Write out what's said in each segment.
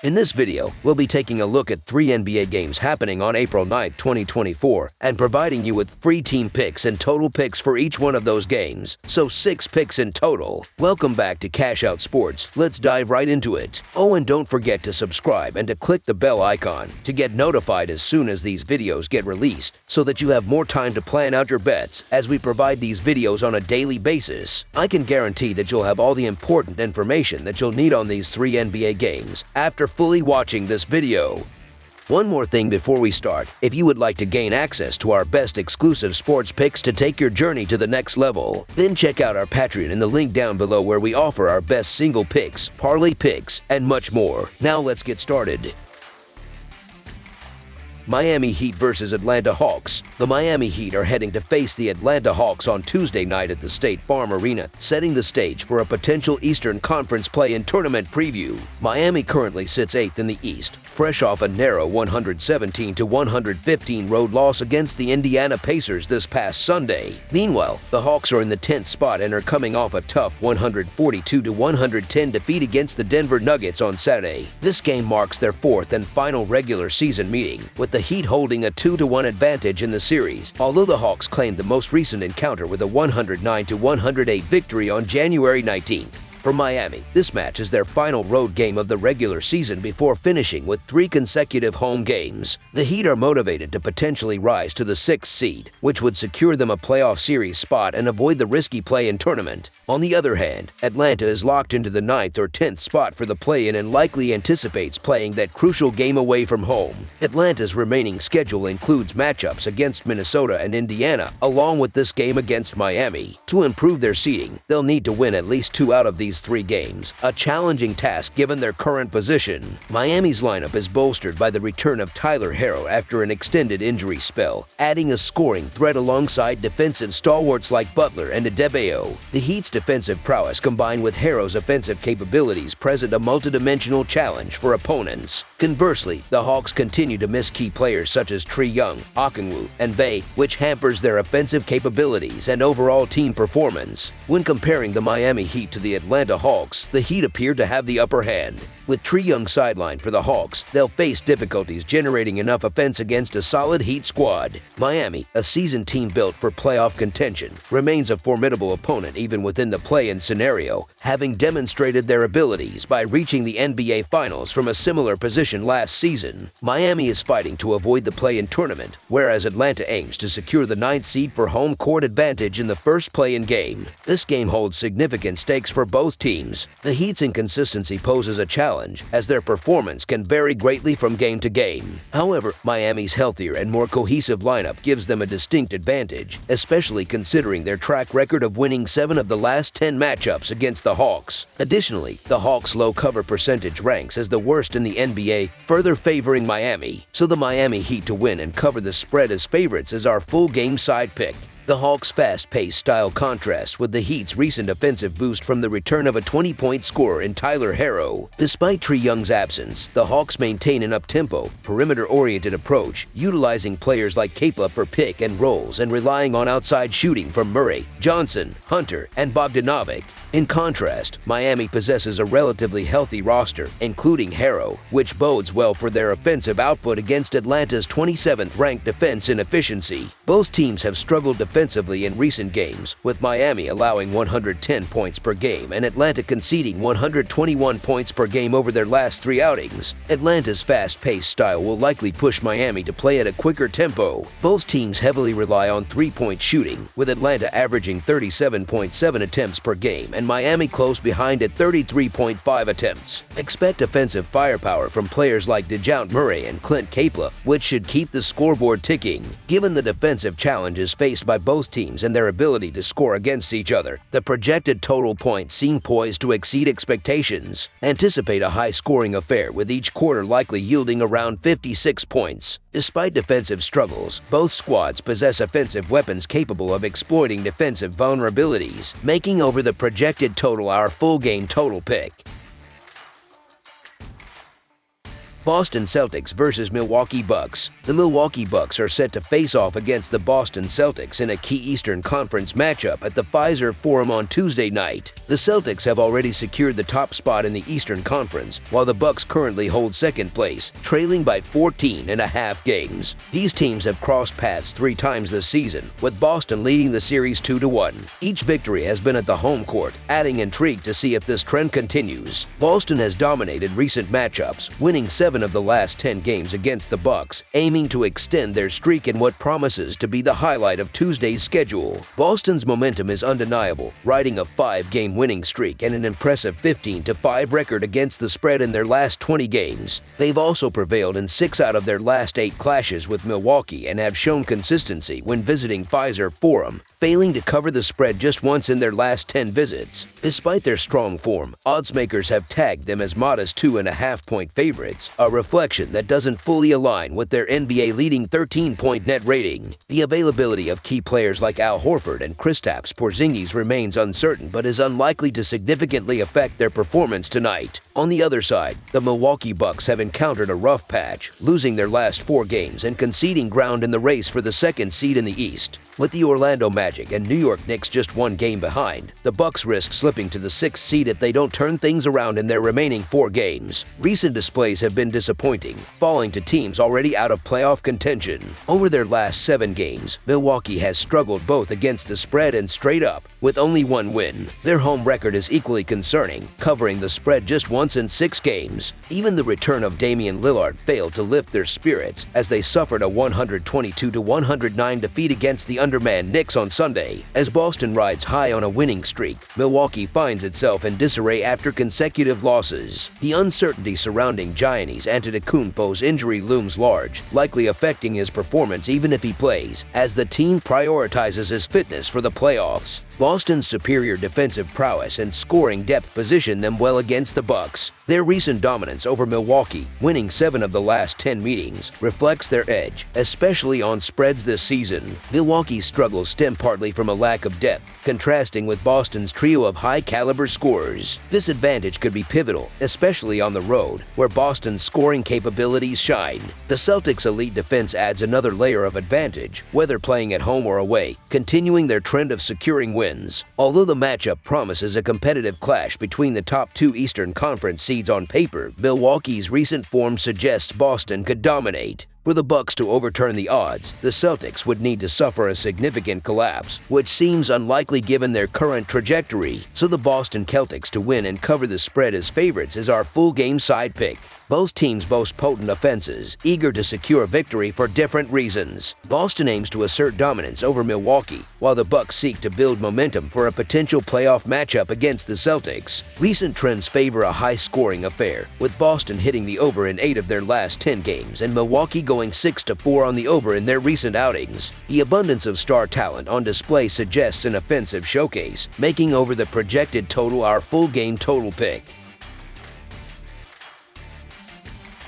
In this video, we'll be taking a look at 3 NBA games happening on April 9, 2024, and providing you with free team picks and total picks for each one of those games, so 6 picks in total. Welcome back to Cash Out Sports. Let's dive right into it. Oh, and don't forget to subscribe and to click the bell icon to get notified as soon as these videos get released, so that you have more time to plan out your bets as we provide these videos on a daily basis. I can guarantee that you'll have all the important information that you'll need on these 3 NBA games after fully watching this video. One more thing before we start, if you would like to gain access to our best exclusive sports picks to take your journey to the next level, then check out our Patreon in the link down below where we offer our best single picks, parlay picks, and much more. Now let's get started. Miami Heat versus Atlanta Hawks. The Miami Heat are heading to face the Atlanta Hawks on Tuesday night at the State Farm Arena, setting the stage for a potential Eastern Conference play-in tournament preview. Miami currently sits 8th in the East, fresh off a narrow 117-115 road loss against the Indiana Pacers this past Sunday. Meanwhile, the Hawks are in the 10th spot and are coming off a tough 142-110 defeat against the Denver Nuggets on Saturday. This game marks their 4th and final regular season meeting, with the Heat holding a 2-1 advantage in the series, although the Hawks claimed the most recent encounter with a 109-108 victory on January 19th. For Miami, this match is their final road game of the regular season before finishing with 3 consecutive home games. The Heat are motivated to potentially rise to the 6th seed, which would secure them a playoff series spot and avoid the risky play-in tournament. On the other hand, Atlanta is locked into the 9th or 10th spot for the play-in and likely anticipates playing that crucial game away from home. Atlanta's remaining schedule includes matchups against Minnesota and Indiana, along with this game against Miami. To improve their seeding, they'll need to win at least 2 out of these 3 games, a challenging task given their current position. Miami's lineup is bolstered by the return of Tyler Herro after an extended injury spell, adding a scoring threat alongside defensive stalwarts like Butler and Adebayo. The Heat's defensive prowess combined with Herro's offensive capabilities present a multidimensional challenge for opponents. Conversely, the Hawks continue to miss key players such as Trae Young, Okongwu, and Bey, which hampers their offensive capabilities and overall team performance. When comparing the Miami Heat to the Atlanta Hawks, the Heat appear to have the upper hand. With Trae Young sidelined for the Hawks, they'll face difficulties generating enough offense against a solid Heat squad. Miami, a seasoned team built for playoff contention, remains a formidable opponent even within the play-in scenario, having demonstrated their abilities by reaching the NBA Finals from a similar position last season. Miami is fighting to avoid the play-in tournament, whereas Atlanta aims to secure the 9th seed for home court advantage in the first play-in game. This game holds significant stakes for both teams. The Heat's inconsistency poses a challenge, as their performance can vary greatly from game to game. However, Miami's healthier and more cohesive lineup gives them a distinct advantage, especially considering their track record of winning 7 of the last 10 matchups against the Hawks. Additionally, the Hawks' low cover percentage ranks as the worst in the NBA, further favoring Miami, so the Miami Heat to win and cover the spread as favorites is our full game side pick. The Hawks' fast-paced style contrasts with the Heat's recent offensive boost from the return of a 20-point scorer in Tyler Herro. Despite Trae Young's absence, the Hawks maintain an up-tempo, perimeter-oriented approach, utilizing players like Capela for pick and rolls and relying on outside shooting from Murray, Johnson, Hunter, and Bogdanovic. In contrast, Miami possesses a relatively healthy roster, including Herro, which bodes well for their offensive output against Atlanta's 27th-ranked defense in efficiency. Both teams have struggled defensively in recent games, with Miami allowing 110 points per game and Atlanta conceding 121 points per game over their last 3 outings. Atlanta's fast-paced style will likely push Miami to play at a quicker tempo. Both teams heavily rely on 3-point shooting, with Atlanta averaging 37.7 attempts per game and Miami close behind at 33.5 attempts. Expect offensive firepower from players like DeJounte Murray and Clint Capela, which should keep the scoreboard ticking. Given the defensive challenges faced by both teams and their ability to score against each other, the projected total points seem poised to exceed expectations. Anticipate a high-scoring affair, with each quarter likely yielding around 56 points. Despite defensive struggles, both squads possess offensive weapons capable of exploiting defensive vulnerabilities, making over the projected total our full game total pick. Boston Celtics versus Milwaukee Bucks. The Milwaukee Bucks are set to face off against the Boston Celtics in a key Eastern Conference matchup at the Pfizer Forum on Tuesday night. The Celtics have already secured the top spot in the Eastern Conference, while the Bucks currently hold second place, trailing by 14.5 games. These teams have crossed paths 3 times this season, with Boston leading the series 2-1. Each victory has been at the home court, adding intrigue to see if this trend continues. Boston has dominated recent matchups, winning 7 of the last 10 games against the Bucks, aiming to extend their streak in what promises to be the highlight of Tuesday's schedule. Boston's momentum is undeniable, riding a 5-game winning streak and an impressive 15-5 record against the spread in their last 20 games. They've also prevailed in 6 out of their last 8 clashes with Milwaukee and have shown consistency when visiting Pfizer Forum, failing to cover the spread just once in their last 10 visits. Despite their strong form, oddsmakers have tagged them as modest 2.5-point favorites, a reflection that doesn't fully align with their NBA leading 13-point net rating. The availability of key players like Al Horford and Kristaps Porzingis remains uncertain but is unlikely to significantly affect their performance tonight. On the other side, the Milwaukee Bucks have encountered a rough patch, losing their last 4 games and conceding ground in the race for the second seed in the East. With the Orlando Magic and New York Knicks just 1 game behind, the Bucks risk slipping to the 6th seed if they don't turn things around in their remaining 4 games. Recent displays have been disappointing, falling to teams already out of playoff contention. Over their last 7 games, Milwaukee has struggled both against the spread and straight up, with only 1 win. Their home record is equally concerning, covering the spread just once in 6 games. Even the return of Damian Lillard failed to lift their spirits as they suffered a 122-109 defeat against the undermanned Knicks on Sunday. As Boston rides high on a winning streak, Milwaukee finds itself in disarray after consecutive losses. The uncertainty surrounding Giannis Antetokounmpo's injury looms large, likely affecting his performance even if he plays, as the team prioritizes his fitness for the playoffs. Boston's superior defensive prowess and scoring depth position them well against the Bucks. Their recent dominance over Milwaukee, winning 7 of the last 10 meetings, reflects their edge, especially on spreads this season. Milwaukee's struggles stem partly from a lack of depth, contrasting with Boston's trio of high-caliber scorers. This advantage could be pivotal, especially on the road, where Boston's scoring capabilities shine. The Celtics' elite defense adds another layer of advantage, whether playing at home or away, continuing their trend of securing wins. Although the matchup promises a competitive clash between the top 2 Eastern Conference seeds on paper, Milwaukee's recent form suggests Boston could dominate. For the Bucks to overturn the odds, the Celtics would need to suffer a significant collapse, which seems unlikely given their current trajectory. So the Boston Celtics to win and cover the spread as favorites is our full game side pick. Both teams boast potent offenses, eager to secure victory for different reasons. Boston aims to assert dominance over Milwaukee, while the Bucks seek to build momentum for a potential playoff matchup against the Celtics. Recent trends favor a high-scoring affair, with Boston hitting the over in 8 of their last 10 games and Milwaukee going 6-4 on the over in their recent outings. The abundance of star talent on display suggests an offensive showcase, making over the projected total our full game total pick.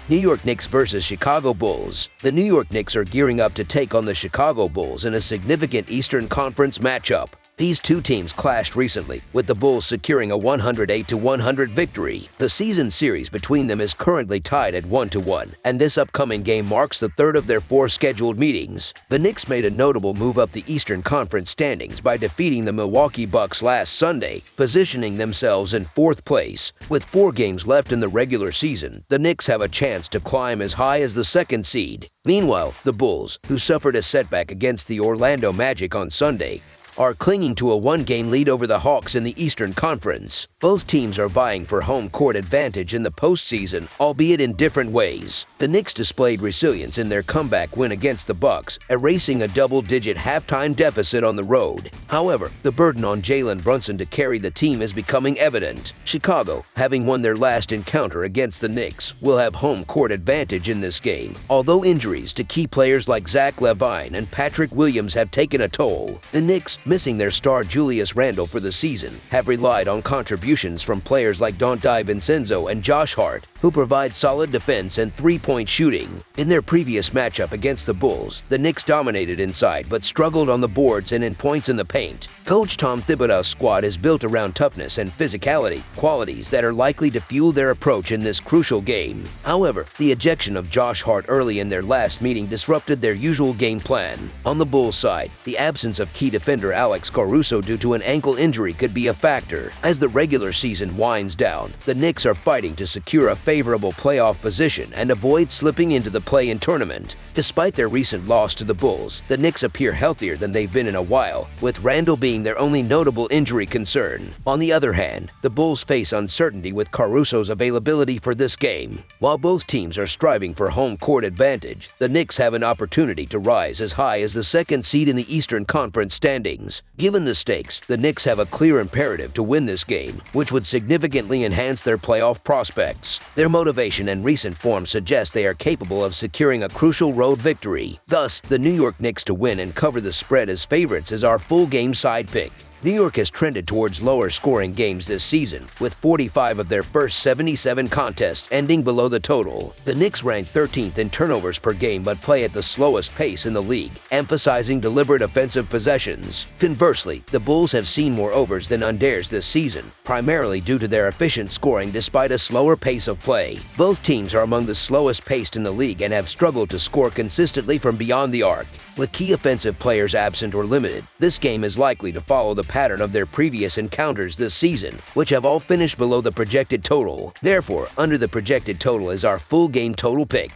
New York Knicks versus Chicago Bulls. The New York Knicks are gearing up to take on the Chicago Bulls in a significant Eastern Conference matchup. These 2 teams clashed recently, with the Bulls securing a 108-100 victory. The season series between them is currently tied at 1-1, and this upcoming game marks the 3rd of their 4 scheduled meetings. The Knicks made a notable move up the Eastern Conference standings by defeating the Milwaukee Bucks last Sunday, positioning themselves in 4th place. With 4 games left in the regular season, the Knicks have a chance to climb as high as the 2nd seed. Meanwhile, the Bulls, who suffered a setback against the Orlando Magic on Sunday, are clinging to a 1-game lead over the Hawks in the Eastern Conference. Both teams are vying for home court advantage in the postseason, albeit in different ways. The Knicks displayed resilience in their comeback win against the Bucks, erasing a double-digit halftime deficit on the road. However, the burden on Jalen Brunson to carry the team is becoming evident. Chicago, having won their last encounter against the Knicks, will have home court advantage in this game, although injuries to key players like Zach LaVine and Patrick Williams have taken a toll. The Knicks, missing their star Julius Randle for the season, have relied on contributions from players like Dante DiVincenzo and Josh Hart, who provide solid defense and 3-point shooting. In their previous matchup against the Bulls, the Knicks dominated inside but struggled on the boards and in points in the paint. Coach Tom Thibodeau's squad is built around toughness and physicality, qualities that are likely to fuel their approach in this crucial game. However, the ejection of Josh Hart early in their last meeting disrupted their usual game plan. On the Bulls side, the absence of key defender Alex Caruso due to an ankle injury could be a factor. As the regular season winds down, the Knicks are fighting to secure a favorable playoff position and avoid slipping into the play-in tournament. Despite their recent loss to the Bulls, the Knicks appear healthier than they've been in a while, with Randle being their only notable injury concern. On the other hand, the Bulls face uncertainty with Caruso's availability for this game. While both teams are striving for home court advantage, the Knicks have an opportunity to rise as high as the second seed in the Eastern Conference standings. Given the stakes, the Knicks have a clear imperative to win this game, which would significantly enhance their playoff prospects. Their motivation and recent form suggest they are capable of securing a crucial road victory. Thus, the New York Knicks to win and cover the spread as favorites is our full game side pick. New York has trended towards lower-scoring games this season, with 45 of their first 77 contests ending below the total. The Knicks rank 13th in turnovers per game but play at the slowest pace in the league, emphasizing deliberate offensive possessions. Conversely, the Bulls have seen more overs than unders this season, primarily due to their efficient scoring despite a slower pace of play. Both teams are among the slowest paced in the league and have struggled to score consistently from beyond the arc. With key offensive players absent or limited, this game is likely to follow the pattern of their previous encounters this season, which have all finished below the projected total. Therefore, under the projected total is our full game total pick.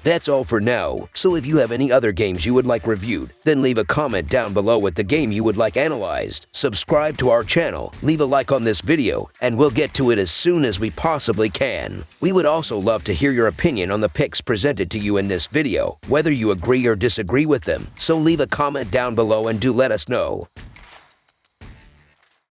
That's all for now, so if you have any other games you would like reviewed, then leave a comment down below with the game you would like analyzed. Subscribe to our channel, leave a like on this video, and we'll get to it as soon as we possibly can. We would also love to hear your opinion on the picks presented to you in this video, whether you agree or disagree with them, so leave a comment down below and do let us know.